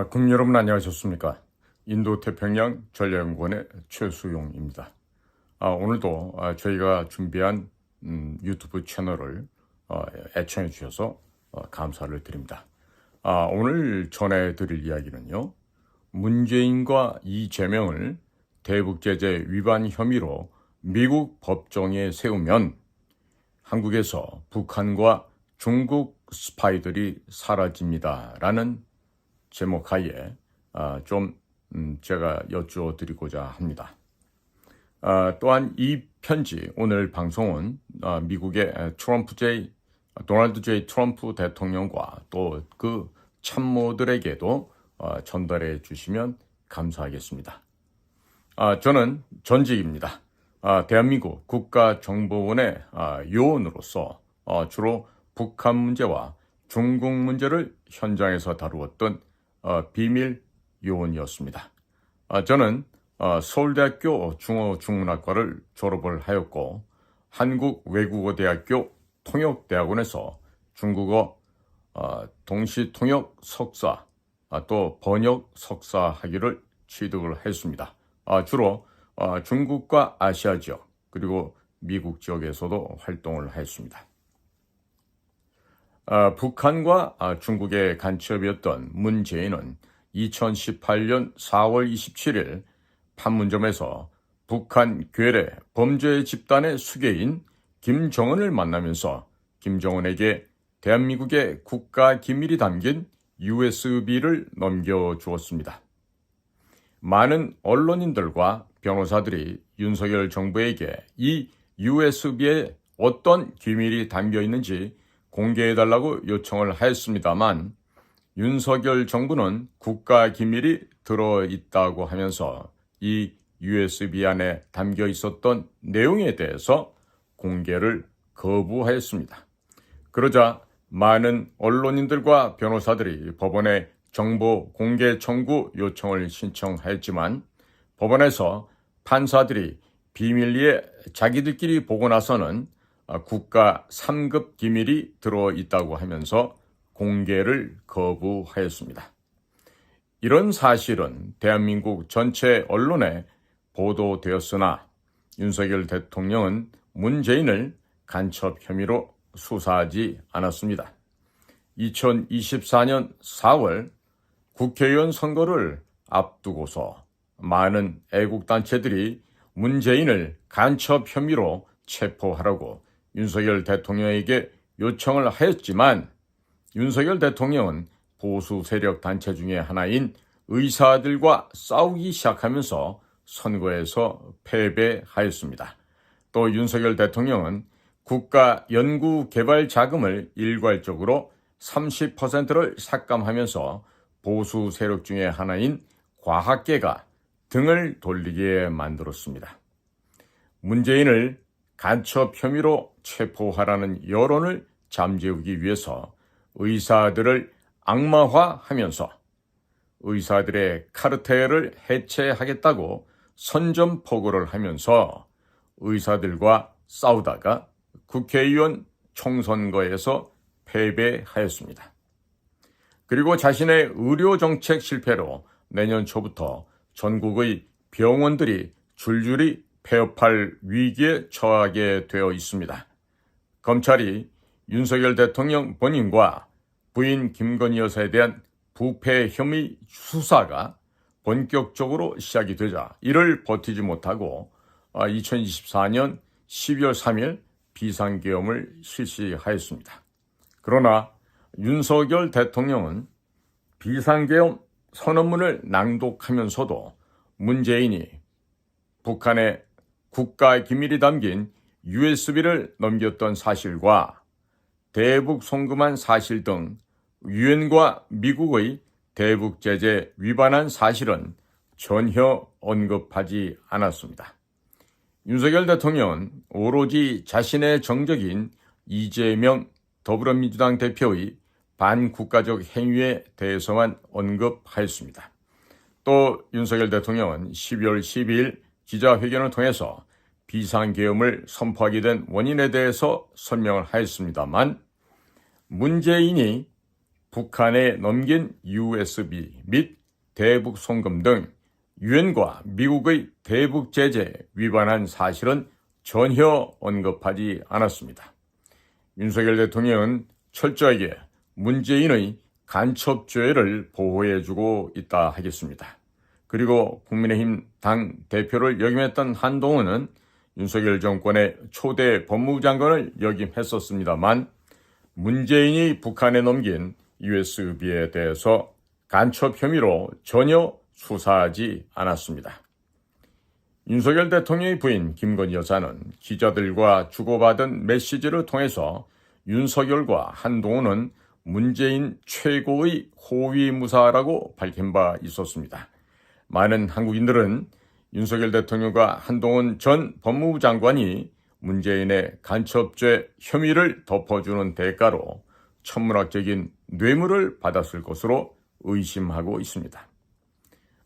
국민 여러분 안녕하셨습니까? 인도태평양 전략연구원의 최수용입니다. 오늘도 저희가 준비한 유튜브 채널을 애청해 주셔서 감사를 드립니다. 오늘 전해드릴 이야기는요. 문재인과 이재명을 대북제재 위반 혐의로 미국 법정에 세우면 한국에서 북한과 중국 스파이들이 사라집니다라는 제목하에 제가 여쭈어 드리고자 합니다. 또한 이 편지, 오늘 방송은 미국의 도널드 J. 트럼프 대통령과 또 그 참모들에게도 전달해 주시면 감사하겠습니다. 저는 전직입니다. 대한민국 국가정보원의 요원으로서 주로 북한 문제와 중국 문제를 현장에서 다루었던 비밀 요원이었습니다. 저는 서울대학교 중어중문학과를 졸업을 하였고 한국외국어대학교 통역대학원에서 중국어 동시통역 석사 또 번역 석사 학위를 취득을 했습니다. 주로 중국과 아시아 지역 그리고 미국 지역에서도 활동을 했습니다. 북한과 중국의 간첩이었던 문재인은 2018년 4월 27일 판문점에서 북한 괴뢰 범죄 집단의 수괴인 김정은을 만나면서 김정은에게 대한민국의 국가 기밀이 담긴 USB를 넘겨주었습니다. 많은 언론인들과 변호사들이 윤석열 정부에게 이 USB에 어떤 기밀이 담겨 있는지 공개해달라고 요청을 하였습니다만 윤석열 정부는 국가 기밀이 들어있다고 하면서 이 USB 안에 담겨 있었던 내용에 대해서 공개를 거부하였습니다. 그러자 많은 언론인들과 변호사들이 법원에 정보 공개 청구 요청을 신청하였지만 법원에서 판사들이 비밀리에 자기들끼리 보고 나서는 국가 3급 기밀이 들어있다고 하면서 공개를 거부하였습니다. 이런 사실은 대한민국 전체 언론에 보도되었으나 윤석열 대통령은 문재인을 간첩 혐의로 수사하지 않았습니다. 2024년 4월 국회의원 선거를 앞두고서 많은 애국단체들이 문재인을 간첩 혐의로 체포하라고 윤석열 대통령에게 요청을 하였지만 윤석열 대통령은 보수 세력 단체 중에 하나인 의사들과 싸우기 시작하면서 선거에서 패배하였습니다. 또 윤석열 대통령은 국가 연구 개발 자금을 일괄적으로 30%를 삭감하면서 보수 세력 중에 하나인 과학계가 등을 돌리게 만들었습니다. 문재인을 간첩 혐의로 체포하라는 여론을 잠재우기 위해서 의사들을 악마화하면서 의사들의 카르텔을 해체하겠다고 선전포고를 하면서 의사들과 싸우다가 국회의원 총선거에서 패배하였습니다. 그리고 자신의 의료정책 실패로 내년 초부터 전국의 병원들이 줄줄이 폐업할 위기에 처하게 되어 있습니다. 검찰이 윤석열 대통령 본인과 부인 김건희 여사에 대한 부패 혐의 수사가 본격적으로 시작이 되자 이를 버티지 못하고 2024년 12월 3일 비상계엄을 실시하였습니다. 그러나 윤석열 대통령은 비상계엄 선언문을 낭독하면서도 문재인이 북한의 국가 기밀이 담긴 USB를 넘겼던 사실과 대북 송금한 사실 등 유엔과 미국의 대북 제재 위반한 사실은 전혀 언급하지 않았습니다. 윤석열 대통령은 오로지 자신의 정적인 이재명 더불어민주당 대표의 반국가적 행위에 대해서만 언급하였습니다. 또 윤석열 대통령은 12월 12일 기자회견을 통해서 비상계엄을 선포하게 된 원인에 대해서 설명을 하였습니다만 문재인이 북한에 넘긴 USB 및 대북 송금 등 유엔과 미국의 대북 제재 위반한 사실은 전혀 언급하지 않았습니다. 윤석열 대통령은 철저하게 문재인의 간첩죄를 보호해주고 있다 하겠습니다. 그리고 국민의힘 당 대표를 역임했던 한동훈은 윤석열 정권의 초대 법무부 장관을 역임했었습니다만 문재인이 북한에 넘긴 USB에 대해서 간첩 혐의로 전혀 수사하지 않았습니다. 윤석열 대통령의 부인 김건희 여사는 기자들과 주고받은 메시지를 통해서 윤석열과 한동훈은 문재인 최고의 호위무사라고 밝힌 바 있었습니다. 많은 한국인들은 윤석열 대통령과 한동훈 전 법무부 장관이 문재인의 간첩죄 혐의를 덮어주는 대가로 천문학적인 뇌물을 받았을 것으로 의심하고 있습니다.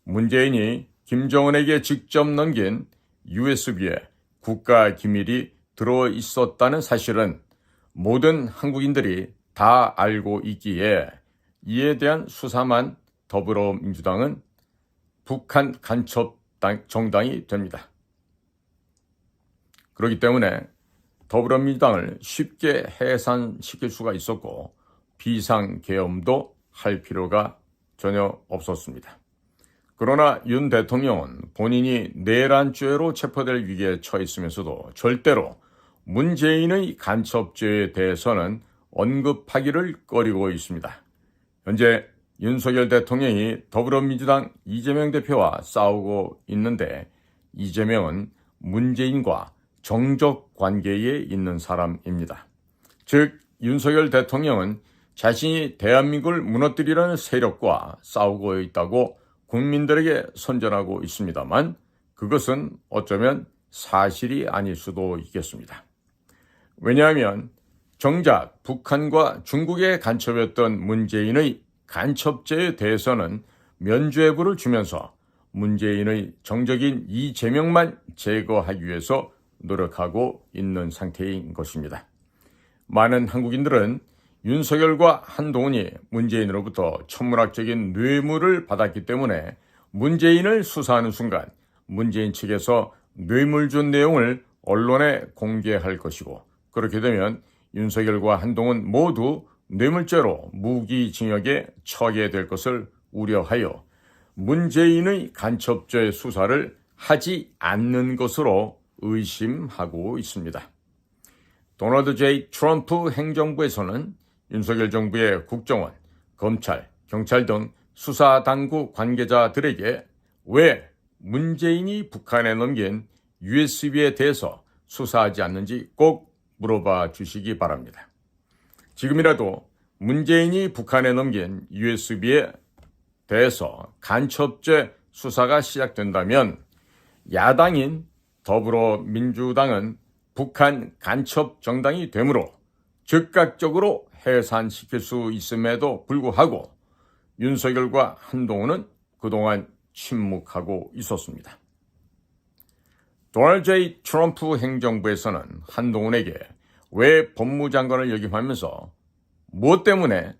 문재인이 김정은에게 직접 넘긴 USB에 국가 기밀이 들어있었다는 사실은 모든 한국인들이 다 알고 있기에 이에 대한 수사만 더불어민주당은 북한 간첩 정당이 됩니다. 그렇기 때문에 더불어민주당을 쉽게 해산시킬 수가 있었고 비상계엄도 할 필요가 전혀 없었습니다. 그러나 윤 대통령은 본인이 내란죄로 체포될 위기에 처했으면서도 절대로 문재인의 간첩죄에 대해서는 언급하기를 꺼리고 있습니다. 현재 윤석열 대통령이 더불어민주당 이재명 대표와 싸우고 있는데 이재명은 문재인과 정적 관계에 있는 사람입니다. 즉 윤석열 대통령은 자신이 대한민국을 무너뜨리려는 세력과 싸우고 있다고 국민들에게 선전하고 있습니다만 그것은 어쩌면 사실이 아닐 수도 있겠습니다. 왜냐하면 정작 북한과 중국의 간첩이었던 문재인의 간첩죄에 대해서는 면죄부를 주면서 문재인의 정적인 이재명만 제거하기 위해서 노력하고 있는 상태인 것입니다. 많은 한국인들은 윤석열과 한동훈이 문재인으로부터 천문학적인 뇌물을 받았기 때문에 문재인을 수사하는 순간 문재인 측에서 뇌물 준 내용을 언론에 공개할 것이고 그렇게 되면 윤석열과 한동훈 모두 뇌물죄로 무기징역에 처하게 될 것을 우려하여 문재인의 간첩죄 수사를 하지 않는 것으로 의심하고 있습니다. 도널드 J. 트럼프 행정부에서는 윤석열 정부의 국정원, 검찰, 경찰 등 수사당국 관계자들에게 왜 문재인이 북한에 넘긴 USB에 대해서 수사하지 않는지 꼭 물어봐 주시기 바랍니다. 지금이라도 문재인이 북한에 넘긴 USB에 대해서 간첩죄 수사가 시작된다면 야당인 더불어민주당은 북한 간첩 정당이 되므로 즉각적으로 해산시킬 수 있음에도 불구하고 윤석열과 한동훈은 그동안 침묵하고 있었습니다. 도널드 J. 트럼프 행정부에서는 한동훈에게 왜 법무장관을 역임하면서 무엇 때문에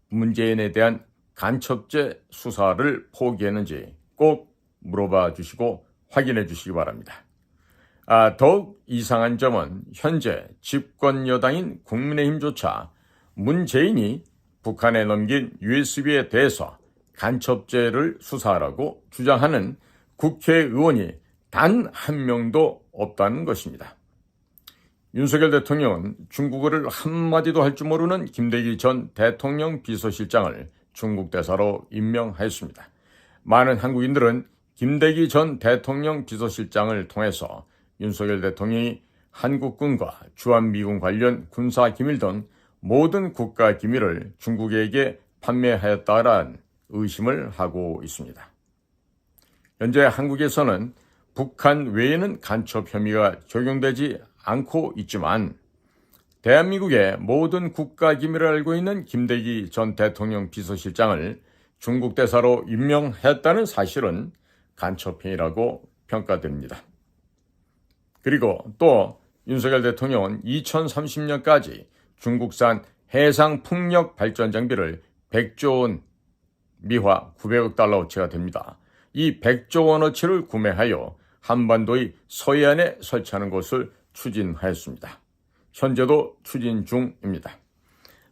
문재인에 대한 간첩죄 수사를 포기했는지 꼭 물어봐 주시고 확인해 주시기 바랍니다. 더욱 이상한 점은 현재 집권 여당인 국민의힘조차 문재인이 북한에 넘긴 USB에 대해서 간첩죄를 수사하라고 주장하는 국회의원이 단 한 명도 없다는 것입니다. 윤석열 대통령은 중국어를 한마디도 할 줄 모르는 김대기 전 대통령 비서실장을 중국 대사로 임명하였습니다. 많은 한국인들은 김대기 전 대통령 비서실장을 통해서 윤석열 대통령이 한국군과 주한미군 관련 군사 기밀 등 모든 국가 기밀을 중국에게 판매하였다라는 의심을 하고 있습니다. 현재 한국에서는 북한 외에는 간첩 혐의가 적용되지 않고 있지만 대한민국의 모든 국가 기밀을 알고 있는 김대기 전 대통령 비서실장을 중국 대사로 임명했다는 사실은 간첩 행위라고 평가됩니다. 그리고 또 윤석열 대통령은 2030년까지 중국산 해상 풍력 발전 장비를 100조 원 미화 900억 달러어치가 됩니다. 이 100조 원어치를 구매하여 한반도의 서해안에 설치하는 것을 추진하였습니다. 현재도 추진 중입니다.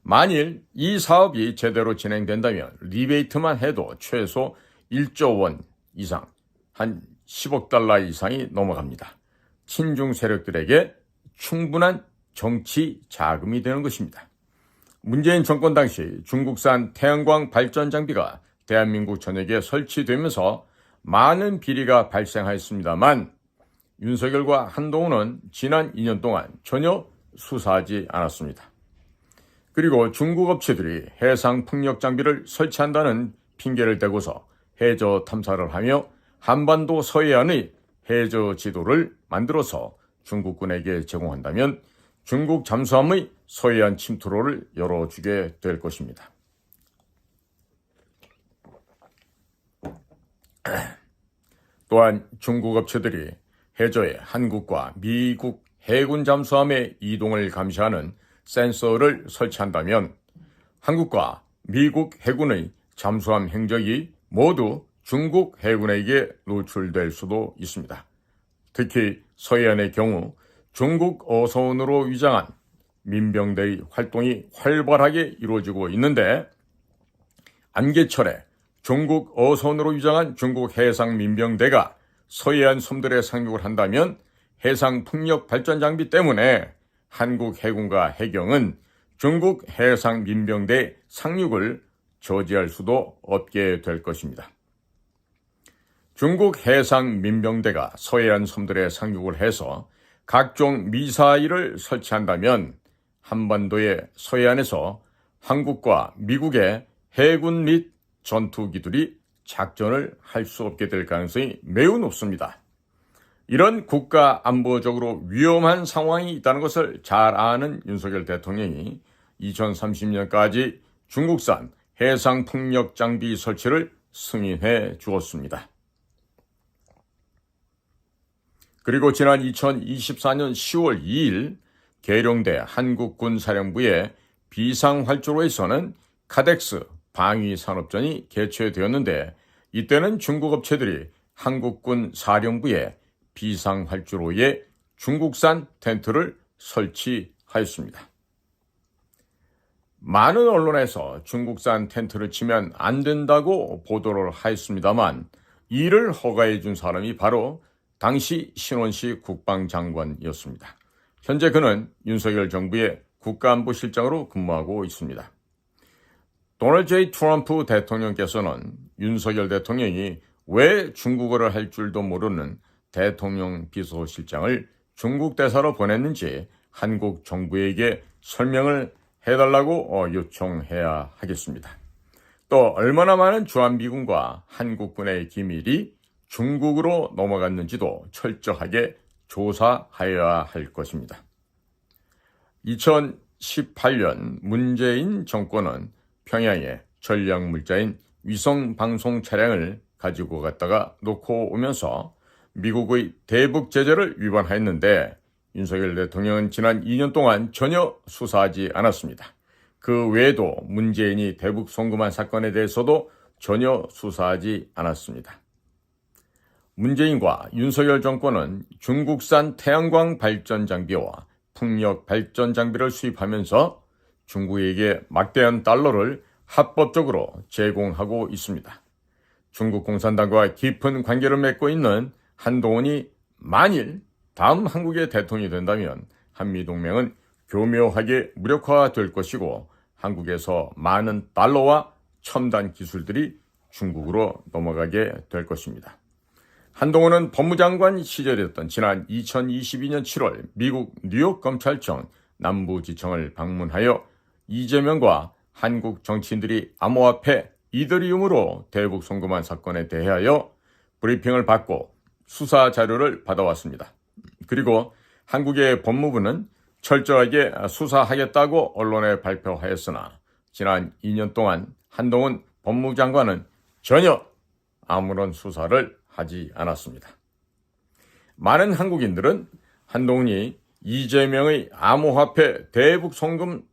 만일 이 사업이 제대로 진행된다면 리베이트만 해도 최소 1조 원 이상, 한 10억 달러 이상이 넘어갑니다. 친중 세력들에게 충분한 정치 자금이 되는 것입니다. 문재인 정권 당시 중국산 태양광 발전 장비가 대한민국 전역에 설치되면서 많은 비리가 발생하였습니다만 윤석열과 한동훈은 지난 2년 동안 전혀 수사하지 않았습니다. 그리고 중국 업체들이 해상 풍력 장비를 설치한다는 핑계를 대고서 해저 탐사를 하며 한반도 서해안의 해저 지도를 만들어서 중국군에게 제공한다면 중국 잠수함의 서해안 침투로를 열어주게 될 것입니다. 또한 중국 업체들이 해저에 한국과 미국 해군 잠수함의 이동을 감시하는 센서를 설치한다면 한국과 미국 해군의 잠수함 행적이 모두 중국 해군에게 노출될 수도 있습니다. 특히 서해안의 경우 중국 어선으로 위장한 민병대의 활동이 활발하게 이루어지고 있는데 안개철에 중국 어선으로 위장한 중국 해상 민병대가 서해안 섬들에 상륙을 한다면 해상 풍력 발전 장비 때문에 한국 해군과 해경은 중국 해상 민병대 상륙을 저지할 수도 없게 될 것입니다. 중국 해상 민병대가 서해안 섬들에 상륙을 해서 각종 미사일을 설치한다면 한반도의 서해안에서 한국과 미국의 해군 및 전투기들이 작전을 할 수 없게 될 가능성이 매우 높습니다. 이런 국가 안보적으로 위험한 상황이 있다는 것을 잘 아는 윤석열 대통령이 2030년까지 중국산 해상 풍력 장비 설치를 승인해 주었습니다. 그리고 지난 2024년 10월 2일 계룡대 한국군사령부의 비상활주로에서는 카덱스 방위산업전이 개최되었는데 이때는 중국 업체들이 한국군 사령부의 비상활주로에 중국산 텐트를 설치하였습니다. 많은 언론에서 중국산 텐트를 치면 안 된다고 보도를 하였습니다만 이를 허가해 준 사람이 바로 당시 신원식 국방장관이었습니다. 현재 그는 윤석열 정부의 국가안보실장으로 근무하고 있습니다. 도널드 J. 트럼프 대통령께서는 윤석열 대통령이 왜 중국어를 할 줄도 모르는 대통령 비서실장을 중국 대사로 보냈는지 한국 정부에게 설명을 해달라고 요청해야 하겠습니다. 또 얼마나 많은 주한미군과 한국군의 기밀이 중국으로 넘어갔는지도 철저하게 조사하여야 할 것입니다. 2018년 문재인 정권은 평양에 전략물자인 위성방송 차량을 가지고 갔다가 놓고 오면서 미국의 대북 제재를 위반했는데 윤석열 대통령은 지난 2년 동안 전혀 수사하지 않았습니다. 그 외에도 문재인이 대북 송금한 사건에 대해서도 전혀 수사하지 않았습니다. 문재인과 윤석열 정권은 중국산 태양광 발전 장비와 풍력 발전 장비를 수입하면서 중국에게 막대한 달러를 합법적으로 제공하고 있습니다. 중국 공산당과 깊은 관계를 맺고 있는 한동훈이 만일 다음 한국의 대통령이 된다면 한미동맹은 교묘하게 무력화될 것이고 한국에서 많은 달러와 첨단 기술들이 중국으로 넘어가게 될 것입니다. 한동훈은 법무장관 시절이었던 지난 2022년 7월 미국 뉴욕 검찰청 남부지청을 방문하여 이재명과 한국 정치인들이 암호화폐 이더리움으로 대북 송금한 사건에 대하여 브리핑을 받고 수사 자료를 받아왔습니다. 그리고 한국의 법무부는 철저하게 수사하겠다고 언론에 발표하였으나 지난 2년 동안 한동훈 법무장관은 전혀 아무런 수사를 하지 않았습니다. 많은 한국인들은 한동훈이 이재명의 암호화폐 대북 송금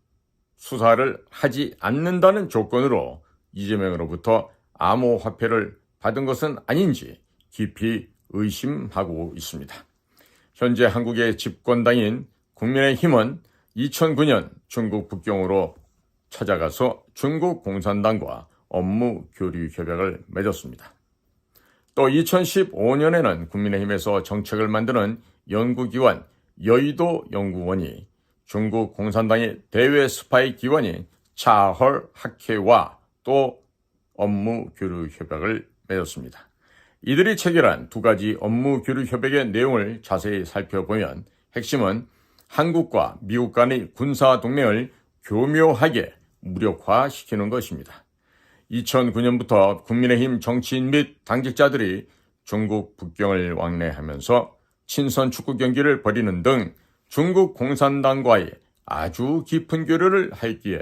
수사를 하지 않는다는 조건으로 이재명으로부터 암호화폐를 받은 것은 아닌지 깊이 의심하고 있습니다. 현재 한국의 집권당인 국민의힘은 2009년 중국 북경으로 찾아가서 중국 공산당과 업무 교류 협약을 맺었습니다. 또 2015년에는 국민의힘에서 정책을 만드는 연구기관 여의도 연구원이 중국 공산당의 대외 스파이 기관인 차헐 학회와 또 업무 교류 협약을 맺었습니다. 이들이 체결한 두 가지 업무 교류 협약의 내용을 자세히 살펴보면 핵심은 한국과 미국 간의 군사 동맹을 교묘하게 무력화시키는 것입니다. 2009년부터 국민의힘 정치인 및 당직자들이 중국 북경을 왕래하면서 친선 축구 경기를 벌이는 등 중국 공산당과의 아주 깊은 교류를 했기에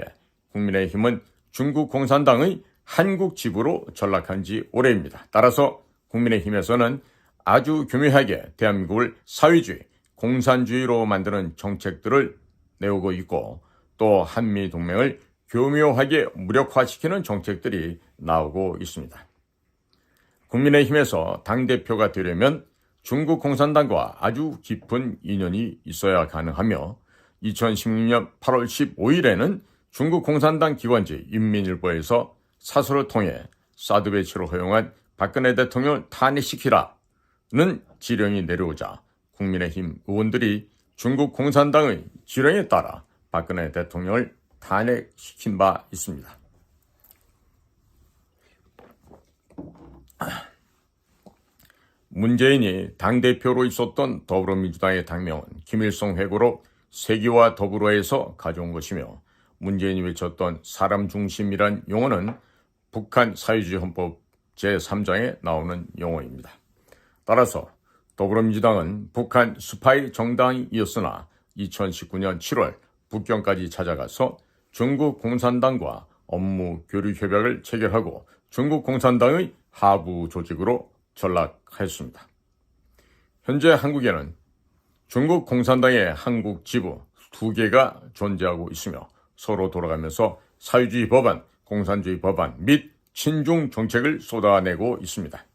국민의힘은 중국 공산당의 한국 지부로 전락한 지 오래입니다. 따라서 국민의힘에서는 아주 교묘하게 대한민국을 사회주의, 공산주의로 만드는 정책들을 내오고 있고 또 한미동맹을 교묘하게 무력화시키는 정책들이 나오고 있습니다. 국민의힘에서 당대표가 되려면 중국 공산당과 아주 깊은 인연이 있어야 가능하며 2016년 8월 15일에는 중국 공산당 기관지 인민일보에서 사설을 통해 사드 배치로 허용한 박근혜 대통령을 탄핵시키라는 지령이 내려오자 국민의힘 의원들이 중국 공산당의 지령에 따라 박근혜 대통령을 탄핵시킨 바 있습니다. 문재인이 당대표로 있었던 더불어민주당의 당명은 김일성 회고록 세기와 더불어에서 가져온 것이며 문재인이 외쳤던 사람 중심이란 용어는 북한 사회주의 헌법 제3장에 나오는 용어입니다. 따라서 더불어민주당은 북한 스파이 정당이었으나 2019년 7월 북경까지 찾아가서 중국 공산당과 업무 교류 협약을 체결하고 중국 공산당의 하부 조직으로 전락하였습니다. 현재 한국에는 중국 공산당의 한국 지부 2개가 존재하고 있으며 서로 돌아가면서 사회주의 법안, 공산주의 법안 및 친중 정책을 쏟아내고 있습니다.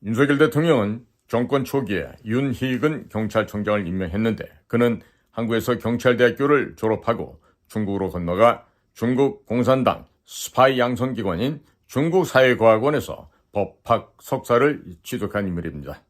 윤석열 대통령은 정권 초기에 윤희근 경찰청장을 임명했는데 그는 한국에서 경찰대학교를 졸업하고 중국으로 건너가 중국 공산당 스파이 양성기관인 중국사회과학원에서 법학 석사를 취득한 인물입니다.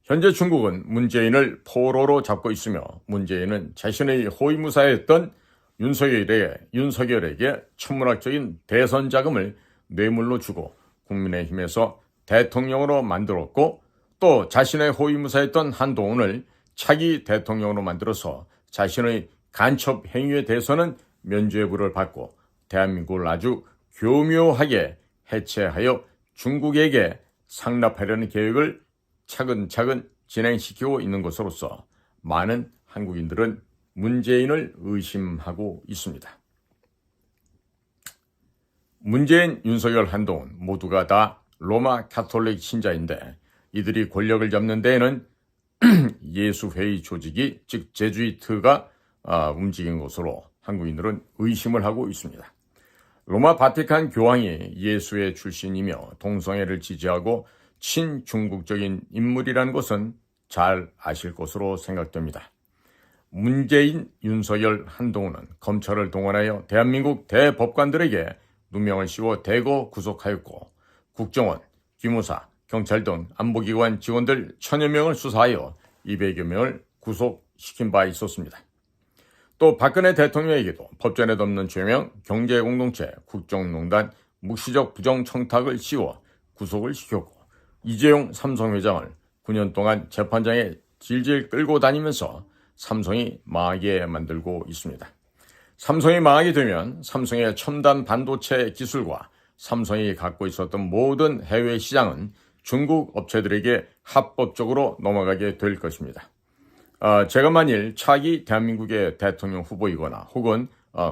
현재 중국은 문재인을 포로로 잡고 있으며 문재인은 자신의 호위무사였던 윤석열에게 천문학적인 대선 자금을 뇌물로 주고 국민의힘에서 대통령으로 만들었고 또 자신의 호위무사였던 한동훈을 차기 대통령으로 만들어서 자신의 간첩 행위에 대해서는 면죄부를 받고 대한민국을 아주 교묘하게 해체하여 중국에게 상납하려는 계획을 차근차근 진행시키고 있는 것으로서 많은 한국인들은 문재인을 의심하고 있습니다. 문재인, 윤석열, 한동훈 모두가 다 로마 가톨릭 신자인데 이들이 권력을 잡는 데에는 예수회의 조직이 즉 제주이트가 움직인 것으로 한국인들은 의심을 하고 있습니다. 로마 바티칸 교황이 예수의 출신이며 동성애를 지지하고 친중국적인 인물이라는 것은 잘 아실 것으로 생각됩니다. 문재인, 윤석열, 한동훈은 검찰을 동원하여 대한민국 대법관들에게 누명을 씌워 대거 구속하였고 국정원, 기무사, 경찰 등 안보기관 직원들 1000여 명을 수사하여 200여 명을 구속시킨 바 있었습니다. 또 박근혜 대통령에게도 법전에 덮는 죄명, 경제공동체, 국정농단, 묵시적 부정청탁을 씌워 구속을 시켰고 이재용 삼성회장을 9년 동안 재판장에 질질 끌고 다니면서 삼성이 망하게 만들고 있습니다. 삼성이 망하게 되면 삼성의 첨단 반도체 기술과 삼성이 갖고 있었던 모든 해외 시장은 중국 업체들에게 합법적으로 넘어가게 될 것입니다. 제가 만일 차기 대한민국의 대통령 후보이거나 혹은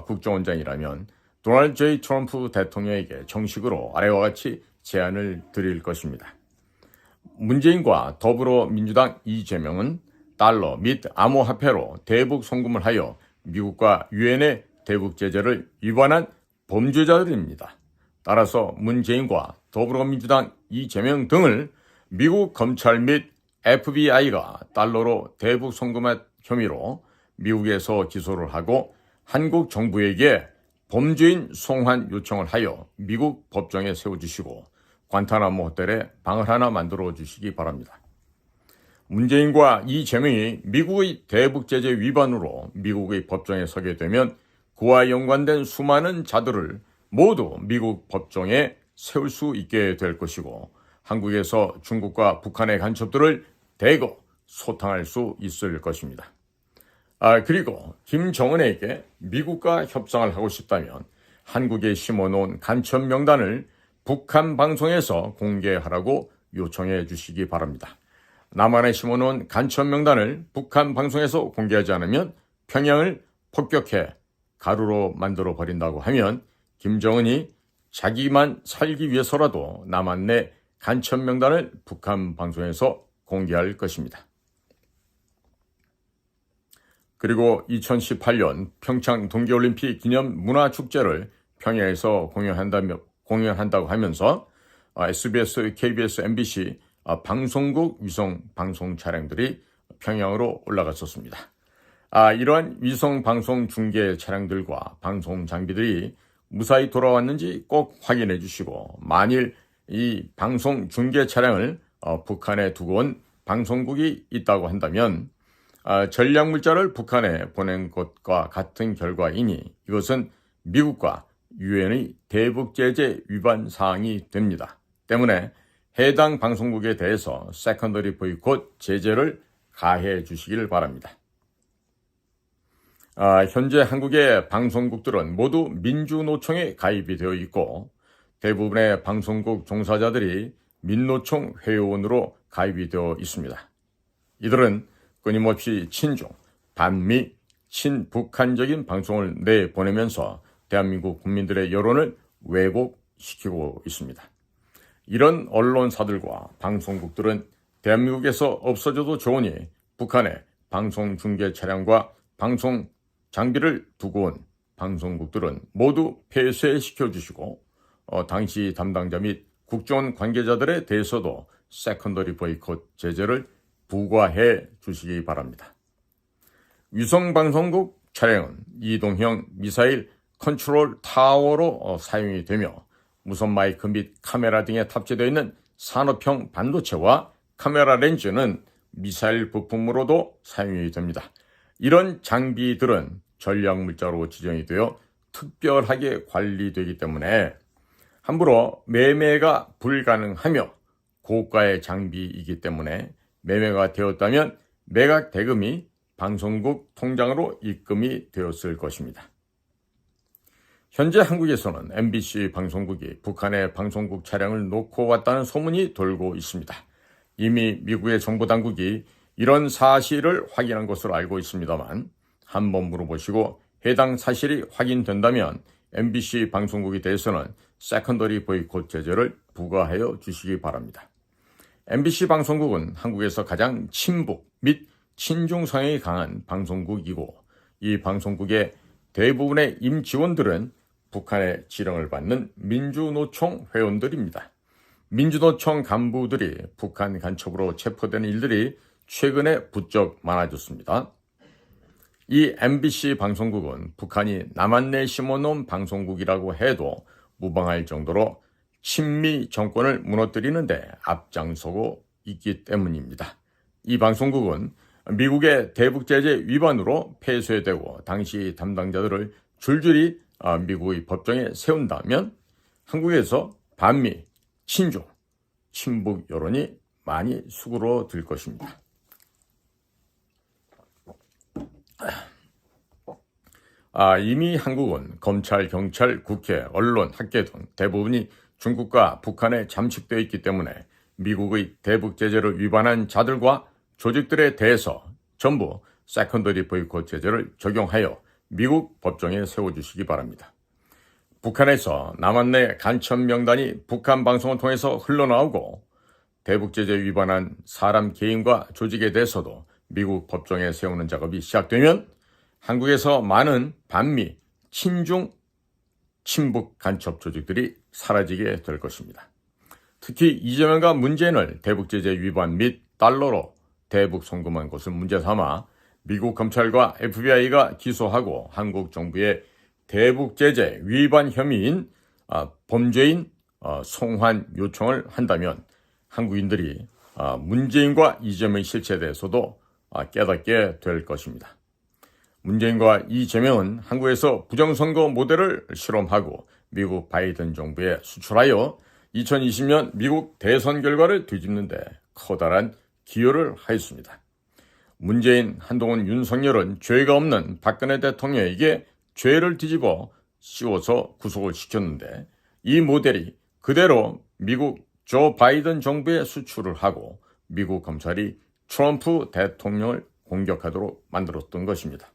국정원장이라면 도널드 J. 트럼프 대통령에게 정식으로 아래와 같이 제안을 드릴 것입니다. 문재인과 더불어민주당 이재명은 달러 및 암호화폐로 대북 송금을 하여 미국과 유엔에 대북 제재를 위반한 범죄자들입니다. 따라서 문재인과 더불어민주당 이재명 등을 미국 검찰 및 FBI가 달러로 대북 송금한 혐의로 미국에서 기소를 하고 한국 정부에게 범죄인 송환 요청을 하여 미국 법정에 세워주시고 관타나모 호텔에 방을 하나 만들어 주시기 바랍니다. 문재인과 이재명이 미국의 대북 제재 위반으로 미국의 법정에 서게 되면 그와 연관된 수많은 자들을 모두 미국 법정에 세울 수 있게 될 것이고 한국에서 중국과 북한의 간첩들을 대거 소탕할 수 있을 것입니다. 그리고 김정은에게 미국과 협상을 하고 싶다면 한국에 심어놓은 간첩 명단을 북한 방송에서 공개하라고 요청해 주시기 바랍니다. 남한에 심어놓은 간첩 명단을 북한 방송에서 공개하지 않으면 평양을 폭격해 가루로 만들어 버린다고 하면 김정은이 자기만 살기 위해서라도 남한 내 간첩 명단을 북한 방송에서 공개할 것입니다. 그리고 2018년 평창 동계올림픽 기념 문화축제를 평양에서 공연한다고 하면서 SBS, KBS, MBC 방송국 위성 방송 차량들이 평양으로 올라갔었습니다. 이러한 위성 방송 중계 차량들과 방송 장비들이 무사히 돌아왔는지 꼭 확인해 주시고 만일 이 방송 중계 차량을 북한에 두고 온 방송국이 있다고 한다면 전략물자를 북한에 보낸 것과 같은 결과이니 이것은 미국과 유엔의 대북 제재 위반 사항이 됩니다. 때문에 해당 방송국에 대해서 세컨더리 보이콧 제재를 가해 주시길 바랍니다. 현재 한국의 방송국들은 모두 민주노총에 가입이 되어 있고 대부분의 방송국 종사자들이 민노총 회원으로 가입이 되어 있습니다. 이들은 끊임없이 친중, 반미, 친북한적인 방송을 내보내면서 대한민국 국민들의 여론을 왜곡시키고 있습니다. 이런 언론사들과 방송국들은 대한민국에서 없어져도 좋으니 북한에 방송 중계 차량과 방송 장비를 두고 온 방송국들은 모두 폐쇄시켜 주시고 당시 담당자 및 국정원 관계자들에 대해서도 세컨더리 보이콧 제재를 부과해 주시기 바랍니다. 위성방송국 차량은 이동형 미사일 컨트롤 타워로 사용이 되며 무선 마이크 및 카메라 등에 탑재되어 있는 산업형 반도체와 카메라 렌즈는 미사일 부품으로도 사용이 됩니다. 이런 장비들은 전략물자로 지정이 되어 특별하게 관리되기 때문에 함부로 매매가 불가능하며 고가의 장비이기 때문에 매매가 되었다면 매각 대금이 방송국 통장으로 입금이 되었을 것입니다. 현재 한국에서는 MBC 방송국이 북한의 방송국 차량을 놓고 왔다는 소문이 돌고 있습니다. 이미 미국의 정보당국이 이런 사실을 확인한 것으로 알고 있습니다만 한번 물어보시고 해당 사실이 확인된다면 MBC 방송국에 대해서는 세컨더리 보이콧 제재를 부과하여 주시기 바랍니다. MBC 방송국은 한국에서 가장 친북 및 친중 성향이 강한 방송국이고 이 방송국의 대부분의 임직원들은 북한의 지령을 받는 민주노총 회원들입니다. 민주노총 간부들이 북한 간첩으로 체포되는 일들이 최근에 부쩍 많아졌습니다. 이 MBC 방송국은 북한이 남한 내 심어놓은 방송국이라고 해도 무방할 정도로 친미 정권을 무너뜨리는데 앞장서고 있기 때문입니다. 이 방송국은 미국의 대북 제재 위반으로 폐쇄되고 당시 담당자들을 줄줄이 미국의 법정에 세운다면 한국에서 반미, 친중, 친북 여론이 많이 수그러들 것입니다. 이미 한국은 검찰, 경찰, 국회, 언론, 학계 등 대부분이 중국과 북한에 잠식되어 있기 때문에 미국의 대북 제재를 위반한 자들과 조직들에 대해서 전부 세컨더리 보이콧 제재를 적용하여 미국 법정에 세워주시기 바랍니다. 북한에서 남한 내 간첩 명단이 북한 방송을 통해서 흘러나오고 대북 제재 위반한 사람 개인과 조직에 대해서도 미국 법정에 세우는 작업이 시작되면 한국에서 많은 반미, 친중 친북 간첩 조직들이 사라지게 될 것입니다. 특히 이재명과 문재인을 대북제재 위반 및 달러로 대북 송금한 것을 문제 삼아 미국 검찰과 FBI가 기소하고 한국 정부의 대북제재 위반 혐의인 범죄인 송환 요청을 한다면 한국인들이 문재인과 이재명의 실체에 대해서도 깨닫게 될 것입니다. 문재인과 이재명은 한국에서 부정선거 모델을 실험하고 미국 바이든 정부에 수출하여 2020년 미국 대선 결과를 뒤집는 데 커다란 기여를 하였습니다. 문재인, 한동훈, 윤석열은 죄가 없는 박근혜 대통령에게 죄를 뒤집어 씌워서 구속을 시켰는데 이 모델이 그대로 미국 조 바이든 정부에 수출을 하고 미국 검찰이 트럼프 대통령을 공격하도록 만들었던 것입니다.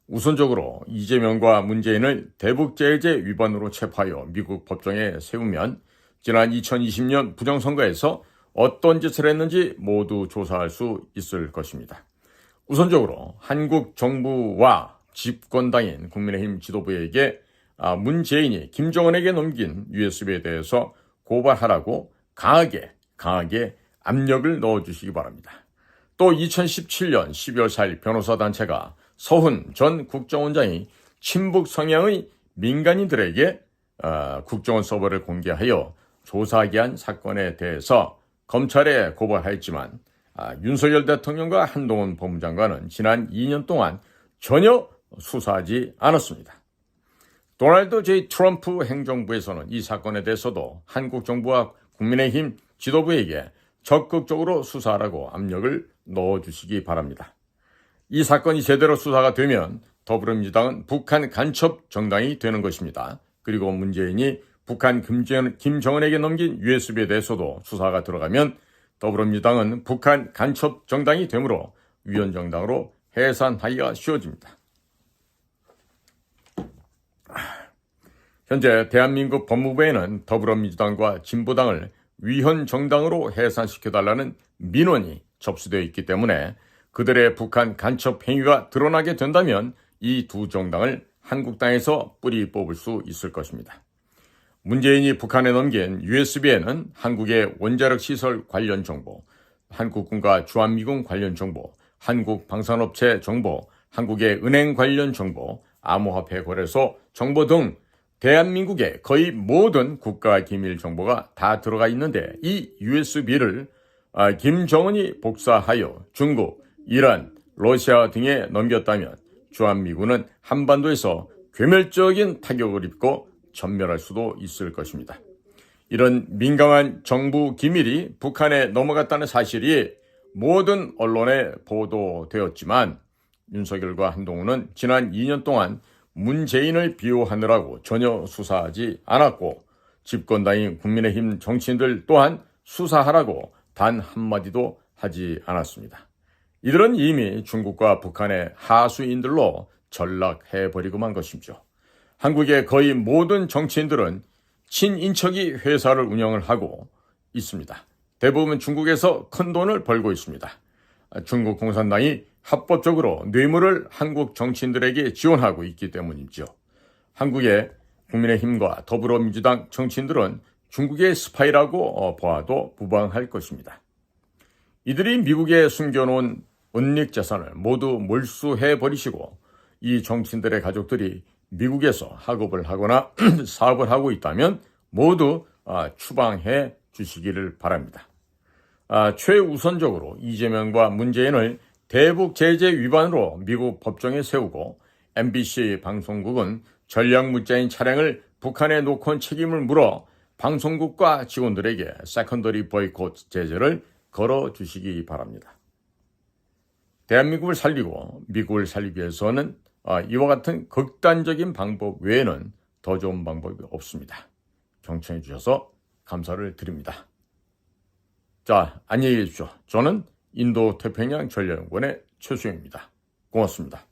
우선적으로 이재명과 문재인을 대북제재 위반으로 체포하여 미국 법정에 세우면 지난 2020년 부정선거에서 어떤 짓을 했는지 모두 조사할 수 있을 것입니다. 우선적으로 한국 정부와 집권당인 국민의힘 지도부에게 문재인이 김정은에게 넘긴 USB에 대해서 고발하라고 강하게 압력을 넣어주시기 바랍니다. 또 2017년 12월 4일 변호사단체가 서훈 전 국정원장이 친북 성향의 민간인들에게 국정원 서버를 공개하여 조사하게 한 사건에 대해서 검찰에 고발하였지만 윤석열 대통령과 한동훈 법무장관은 지난 2년 동안 전혀 수사하지 않았습니다. 도널드 J. 트럼프 행정부에서는 이 사건에 대해서도 한국 정부와 국민의힘 지도부에게 적극적으로 수사하라고 압력을 넣어주시기 바랍니다. 이 사건이 제대로 수사가 되면 더불어민주당은 북한 간첩 정당이 되는 것입니다. 그리고 문재인이 북한 김정은에게 넘긴 USB에 대해서도 수사가 들어가면 더불어민주당은 북한 간첩 정당이 되므로 위헌정당으로 해산하기가 쉬워집니다. 현재 대한민국 법무부에는 더불어민주당과 진보당을 위헌정당으로 해산시켜달라는 민원이 접수되어 있기 때문에 그들의 북한 간첩 행위가 드러나게 된다면 이 두 정당을 한국당에서 뿌리 뽑을 수 있을 것입니다. 문재인이 북한에 넘긴 USB에는 한국의 원자력 시설 관련 정보, 한국군과 주한미군 관련 정보, 한국 방산업체 정보, 한국의 은행 관련 정보, 암호화폐 거래소 정보 등 대한민국의 거의 모든 국가 기밀 정보가 다 들어가 있는데 이 USB를 김정은이 복사하여 중국, 이란, 러시아 등에 넘겼다면 주한미군은 한반도에서 괴멸적인 타격을 입고 전멸할 수도 있을 것입니다. 이런 민감한 정부 기밀이 북한에 넘어갔다는 사실이 모든 언론에 보도되었지만 윤석열과 한동훈은 지난 2년 동안 문재인을 비호하느라고 전혀 수사하지 않았고 집권당인 국민의힘 정치인들 또한 수사하라고 단 한마디도 하지 않았습니다. 이들은 이미 중국과 북한의 하수인들로 전락해버리고 만 것이죠. 한국의 거의 모든 정치인들은 친인척이 회사를 운영을 하고 있습니다. 대부분 중국에서 큰 돈을 벌고 있습니다. 중국 공산당이 합법적으로 뇌물을 한국 정치인들에게 지원하고 있기 때문이죠. 한국의 국민의힘과 더불어민주당 정치인들은 중국의 스파이라고 보아도 무방할 것입니다. 이들이 미국에 숨겨놓은 은닉 재산을 모두 몰수해버리시고 이 정치인들의 가족들이 미국에서 학업을 하거나 사업을 하고 있다면 모두 추방해 주시기를 바랍니다. 최우선적으로 이재명과 문재인을 대북 제재 위반으로 미국 법정에 세우고 MBC 방송국은 전략문자인 차량을 북한에 놓고 온 책임을 물어 방송국과 직원들에게 세컨더리 보이콧 제재를 걸어주시기 바랍니다. 대한민국을 살리고 미국을 살리기 위해서는 이와 같은 극단적인 방법 외에는 더 좋은 방법이 없습니다. 경청해 주셔서 감사를 드립니다. 자, 안녕히 계십시오. 저는 인도태평양 전략연구원의 최수영입니다. 고맙습니다.